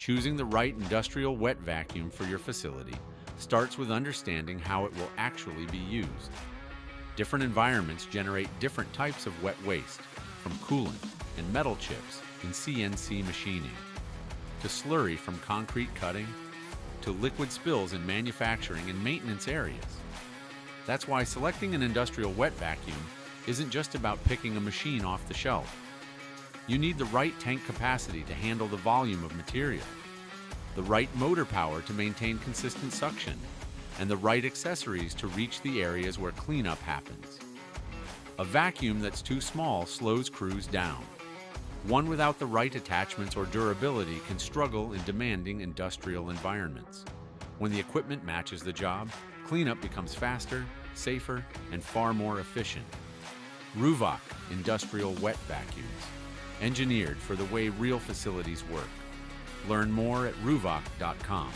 Choosing the right industrial wet vacuum for your facility starts with understanding how it will actually be used. Different environments generate different types of wet waste, from coolant and metal chips in CNC machining, to slurry from concrete cutting, to liquid spills in manufacturing and maintenance areas. That's why selecting an industrial wet vacuum isn't just about picking a machine off the shelf. You need the right tank capacity to handle the volume of material, the right motor power to maintain consistent suction, and the right accessories to reach the areas where cleanup happens. A vacuum that's too small slows crews down. One without the right attachments or durability can struggle in demanding industrial environments. When the equipment matches the job, cleanup becomes faster, safer, and far more efficient. Ruwac industrial wet vacuums, engineered for the way real facilities work. Learn more at ruwac.com.